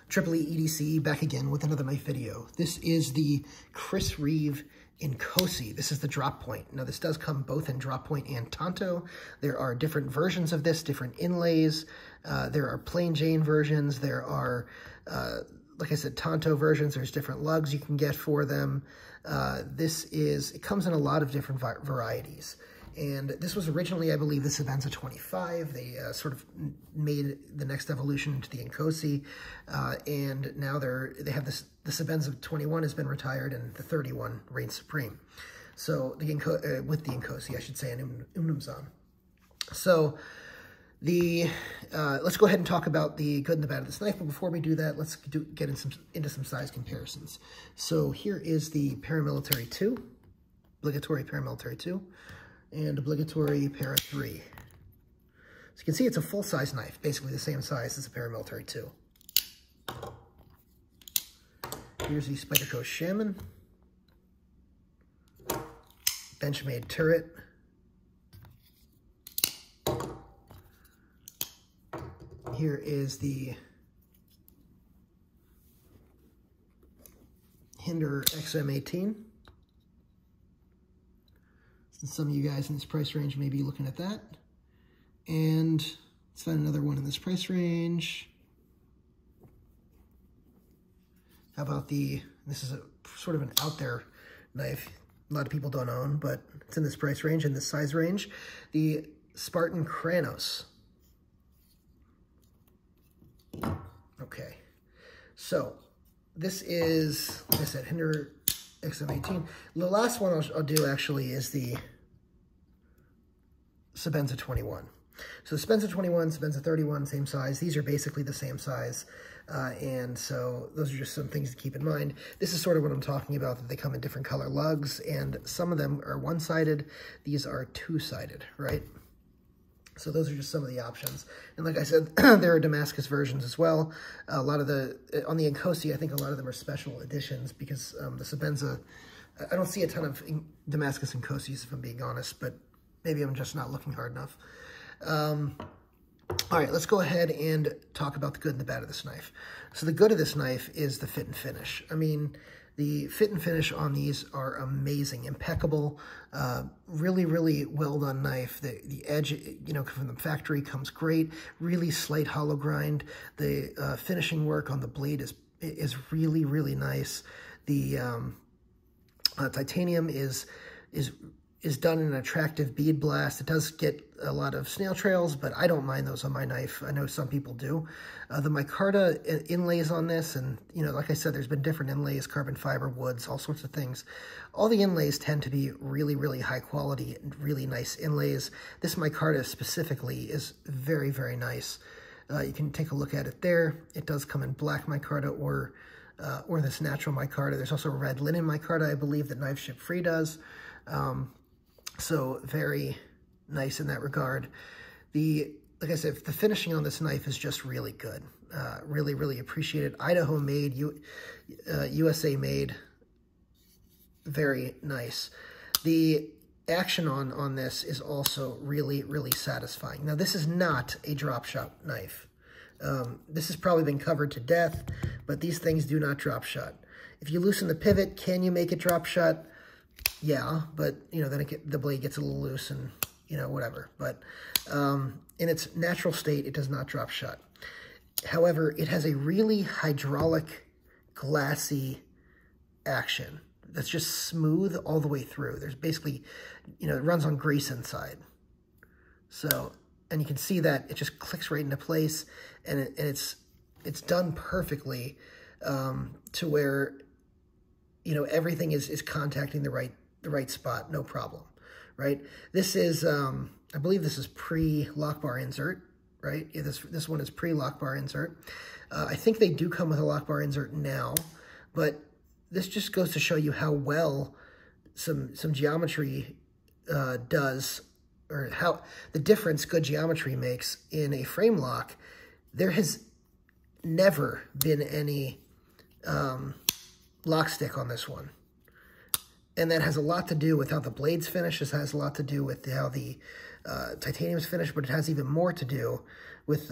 Triple E EDC back again with another knife video. This is the Chris Reeve Inkosi. This is the drop point. Now this does come both in drop point and tanto. There are different versions of this, different inlays. There are plain Jane versions. There are, like I said, tanto versions. There's different lugs you can get for them. It comes in a lot of different varieties. And this was originally, I believe, the Sebenza 25. They sort of made the next evolution into the Inkosi, and now they have this. The Sebenza 21 has been retired, and the 31 reigns supreme. So with the Inkosi, I should say, in Umnumzaan. So let's go ahead and talk about the good and the bad of this knife. But before we do that, let's get into some size comparisons. So here is the Paramilitary 2, obligatory Paramilitary 2. And obligatory Para 3. So you can see it's a full-size knife, basically the same size as the Paramilitary 2. Here's the Spyderco Shaman, Benchmade turret, here is the Endura XM18. Some of you guys in this price range may be looking at that. And let's find another one in this price range. How about this is a sort of an out there knife. A lot of people don't own, but it's in this price range, in this size range. The Spartan Kranos. Okay, so this is, like I said, Endura XM18. The last one I'll do actually is the Sebenza 21. So Sebenza 21, Sebenza 31, same size. These are basically the same size. And so those are just some things to keep in mind. This is sort of what I'm talking about, that they come in different color lugs, and some of them are one-sided. These are two-sided, right? So those are just some of the options. And like I said, there are Damascus versions as well. A lot of on the Inkosi, I think a lot of them are special editions, because the Sebenza, I don't see a ton of Damascus Inkosis, if I'm being honest, but maybe I'm just not looking hard enough. All right, let's go ahead and talk about the good and the bad of this knife. So the good of this knife is the fit and finish. I mean, the fit and finish on these are amazing, impeccable, really, really well done knife. The edge, you know, from the factory comes great, really slight hollow grind. The finishing work on the blade is really, really nice. The titanium is done in an attractive bead blast. It does get a lot of snail trails, but I don't mind those on my knife. I know some people do. The micarta inlays on this, and you know, like I said, there's been different inlays, carbon fiber, woods, all sorts of things. All the inlays tend to be really, really high quality and really nice inlays. This micarta specifically is very, very nice. You can take a look at it there. It does come in black micarta or this natural micarta. There's also red linen micarta, I believe, that Knife Ship Free does. So very nice in that regard. Like I said, the finishing on this knife is just really good. Really, really appreciated. Idaho made, USA made, very nice. The action on this is also really, really satisfying. Now, this is not a drop shot knife. This has probably been covered to death, but these things do not drop shot. If you loosen the pivot, can you make it drop shot? Yeah, but, you know, then the blade gets a little loose and, you know, whatever. But in its natural state, it does not drop shot. However, it has a really hydraulic, glassy action that's just smooth all the way through. There's basically, you know, it runs on grease inside. So, and you can see that it just clicks right into place, and it's done perfectly to where, you know, everything is contacting the right spot, no problem, right? This is, I believe this is pre-lock bar insert, right? Yeah, this one is pre-lock bar insert. I think they do come with a lock bar insert now, but this just goes to show you how well some geometry does, or how the difference good geometry makes in a frame lock. There has never been any lock stick on this one. And that has a lot to do with how the blade's finished. This has a lot to do with how the titanium's finished, but it has even more to do with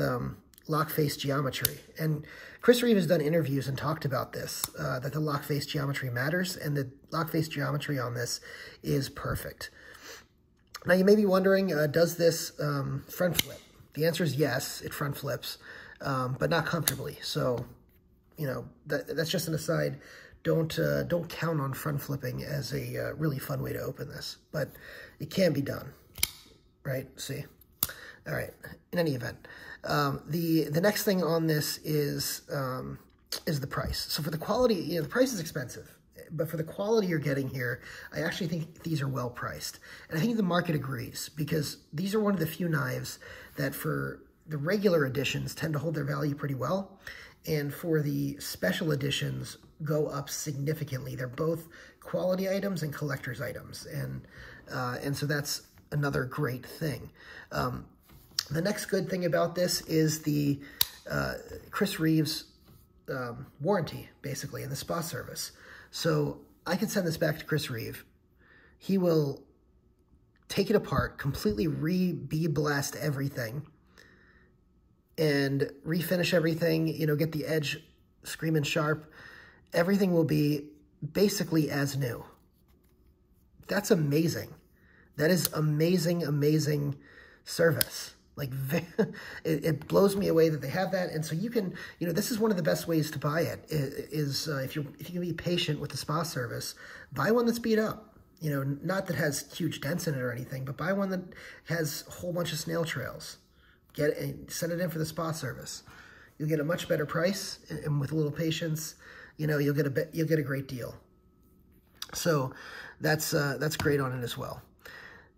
lock face geometry. And Chris Reeve has done interviews and talked about this, that the lock face geometry matters, and the lock face geometry on this is perfect. Now, you may be wondering, does this front flip? The answer is yes, it front flips, but not comfortably. So, you know, that's just an aside. Don't count on front flipping as a really fun way to open this, but it can be done, right? See? All right, in any event, the next thing on this is the price. So for the quality, you know, the price is expensive, but for the quality you're getting here, I actually think these are well priced. And I think the market agrees, because these are one of the few knives that for the regular editions tend to hold their value pretty well, and for the special editions go up significantly. They're both quality items and collector's items, and so that's another great thing. The next good thing about this is the Chris Reeve's warranty, basically, and the spa service. So I can send this back to Chris Reeve. He will take it apart, completely bead blast everything, and refinish everything, you know, get the edge screaming sharp. Everything will be basically as new. That's amazing. That is amazing, amazing service. Like, it blows me away that they have that. And so you can, you know, this is one of the best ways to buy it, is if you can be patient with the spa service, buy one that's beat up. You know, not that has huge dents in it or anything, but buy one that has a whole bunch of snail trails. Get it, send it in for the spa service. You'll get a much better price, and with a little patience, you know, you'll get a great deal. So that's great on it as well.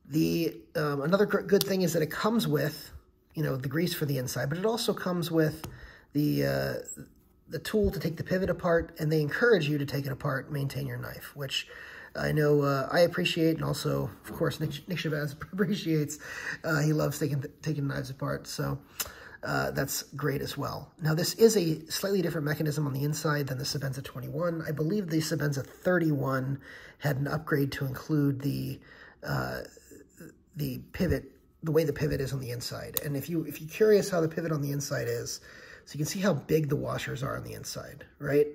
The another good thing is that it comes with, you know, the grease for the inside, but it also comes with the tool to take the pivot apart, and they encourage you to take it apart and maintain your knife, which I know I appreciate, and also, of course, Nick Shabazz appreciates. He loves taking knives apart, so that's great as well. Now, this is a slightly different mechanism on the inside than the Sebenza 21. I believe the Sebenza 31 had an upgrade to include the pivot, the way the pivot is on the inside. And if you're curious how the pivot on the inside is, so you can see how big the washers are on the inside, right?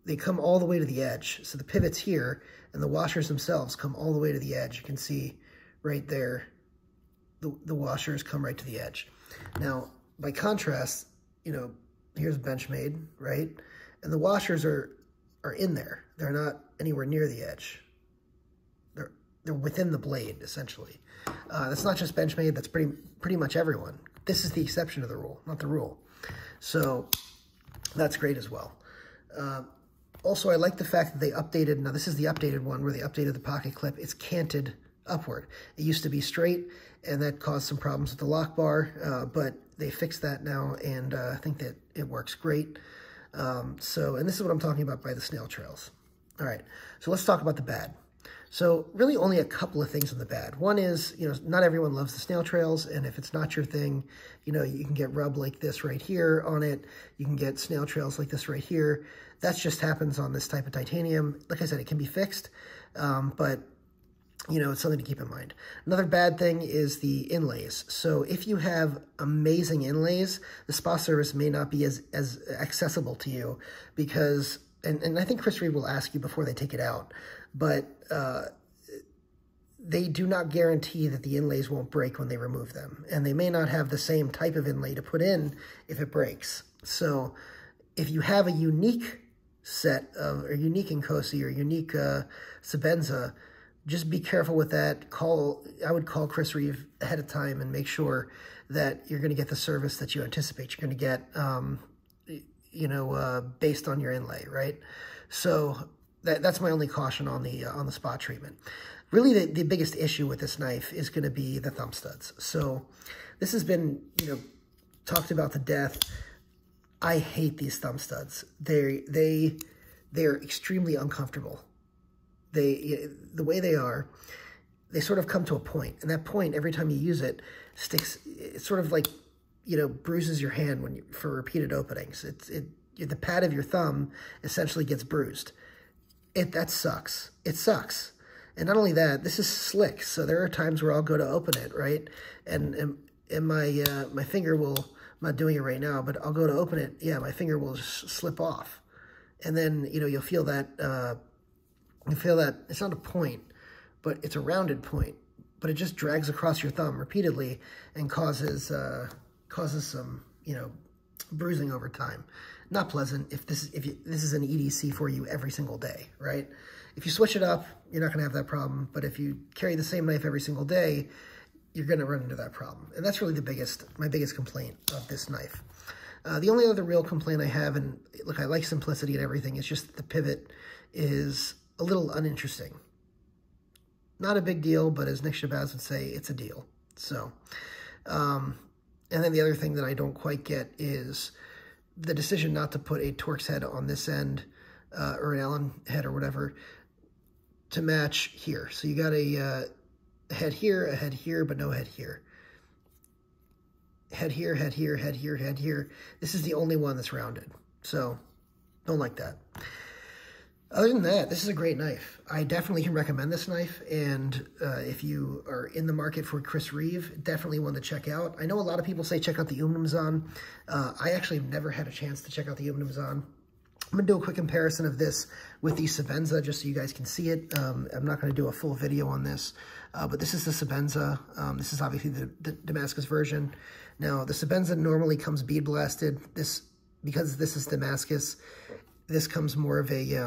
They come all the way to the edge. So the pivot's here, and the washers themselves come all the way to the edge. You can see right there, the washers come right to the edge. Now, by contrast, you know, here's Benchmade, right? And the washers are in there. They're not anywhere near the edge. They're within the blade, essentially. That's not just Benchmade, that's pretty much everyone. This is the exception to the rule, not the rule. So that's great as well. Also, I like the fact that they updated, now this is the updated one where they updated the pocket clip. It's canted upward. It used to be straight, and that caused some problems with the lock bar, but they fixed that now, and I think that it works great. And this is what I'm talking about by the snail trails. All right, so let's talk about the bad. So really only a couple of things on the bad. One is, you know, not everyone loves the snail trails, and if it's not your thing, you know, you can get rub like this right here on it. You can get snail trails like this right here. That just happens on this type of titanium. Like I said, it can be fixed, but, you know, it's something to keep in mind. Another bad thing is the inlays. So if you have amazing inlays, the spa service may not be as accessible to you because, and I think Chris Reeve will ask you before they take it out, but they do not guarantee that the inlays won't break when they remove them. And they may not have the same type of inlay to put in if it breaks. So if you have a unique set of, or unique Inkosi or unique Sebenza, just be careful with that. I would call Chris Reeve ahead of time and make sure that you're going to get the service that you anticipate you're going to get, you know, based on your inlay, right? So that's my only caution on the spot treatment. Really, the biggest issue with this knife is going to be the thumb studs. So this has been, you know, talked about to death. I hate these thumb studs. They're extremely uncomfortable. The way they are, they sort of come to a point, and that point, every time you use it, sticks. It's sort of like, you know, bruises your hand for repeated openings. The pad of your thumb essentially gets bruised. That sucks. It sucks. And not only that, this is slick. So there are times where I'll go to open it, right? And my finger will I'm not doing it right now, but I'll go to open it. Yeah, my finger will just slip off. And then, you know, you'll feel that, it's not a point, but it's a rounded point, but it just drags across your thumb repeatedly and causes some, you know, bruising over time. Not pleasant if this is an EDC for you every single day, right? If you switch it up, you're not going to have that problem. But if you carry the same knife every single day, you're going to run into that problem. And that's really my biggest complaint of this knife. The only other real complaint I have, and look, I like simplicity and everything, it's just that the pivot is a little uninteresting. Not a big deal, but as Nick Shabazz would say, it's a deal. So, and then the other thing that I don't quite get is the decision not to put a Torx head on this end, or an Allen head or whatever, to match here. So you got a head here, but no head here. Head here, head here, head here, head here. This is the only one that's rounded. So, don't like that. Other than that, this is a great knife. I definitely can recommend this knife, and if you are in the market for Chris Reeve, definitely one to check out. I know a lot of people say check out the Umnumzaan. I actually have never had a chance to check out the Umnumzaan. I'm going to do a quick comparison of this with the Sebenza, just so you guys can see it. I'm not going to do a full video on this, but this is the Sebenza. This is obviously the Damascus version. Now, the Sebenza normally comes bead blasted. Because this is Damascus, this comes more of a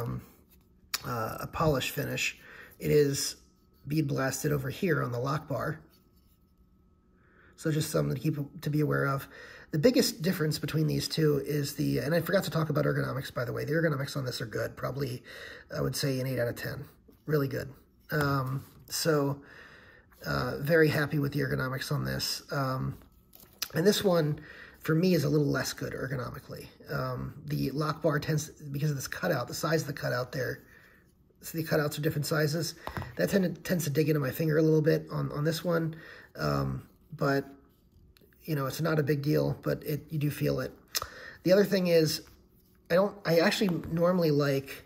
polish finish. It is bead blasted over here on the lock bar. So just something to be aware of. The biggest difference between these two is and I forgot to talk about ergonomics, by the way. The ergonomics on this are good. Probably, I would say, an 8 out of 10. Really good. Very happy with the ergonomics on this. And this one, for me, is a little less good ergonomically. The lock bar tends, because of this cutout, the size of the cutout there, so the cutouts are different sizes, that tends to dig into my finger a little bit on this one. But, you know, it's not a big deal, but you do feel it. The other thing is, I actually normally like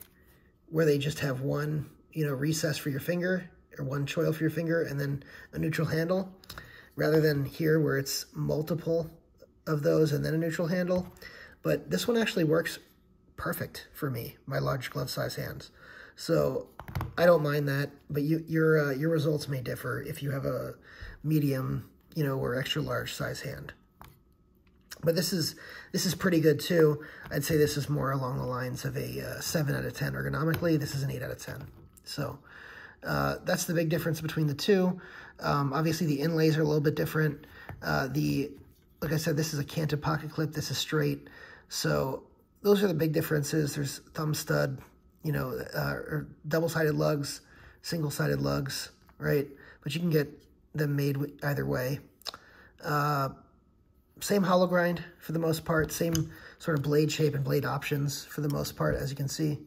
where they just have one, you know, recess for your finger, or one choil for your finger, and then a neutral handle, rather than here where it's multiple of those and then a neutral handle. But this one actually works perfect for me, my large glove size hands. So I don't mind that, but your results may differ if you have a medium, you know, or extra large size hand. But this is pretty good too. I'd say this is more along the lines of a 7 out of 10 ergonomically. This is an 8 out of 10. So that's the big difference between the two. Obviously the inlays are a little bit different. Like I said, this is a canted pocket clip. This is straight. So those are the big differences. There's thumb stud, you know, or double-sided lugs, single-sided lugs, right? But you can get them made either way. Same hollow grind for the most part. Same sort of blade shape and blade options for the most part, as you can see.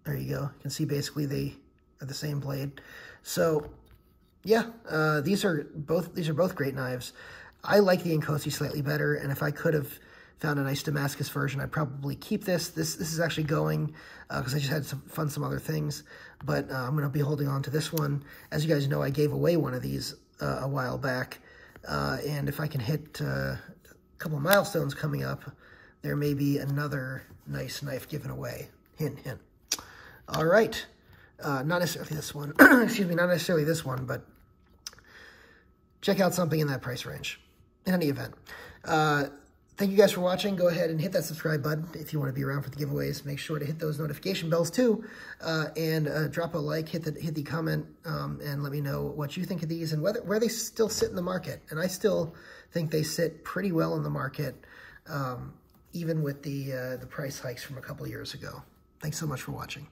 There you go. You can see basically they are the same blade. So yeah, these are both great knives. I like the Inkosi slightly better, and if I could have found a nice Damascus version, I'd probably keep this. This is actually going, because I just had some other things, but I'm going to be holding on to this one. As you guys know, I gave away one of these a while back, and if I can hit a couple of milestones coming up, there may be another nice knife given away. Hint, hint. All right. Not necessarily this one. Excuse me, not necessarily this one, but check out something in that price range. In any event, thank you guys for watching. Go ahead and hit that subscribe button if you want to be around for the giveaways. Make sure to hit those notification bells too, and drop a like, hit the comment, and let me know what you think of these and where they still sit in the market. And I still think they sit pretty well in the market, even with the price hikes from a couple years ago. Thanks so much for watching.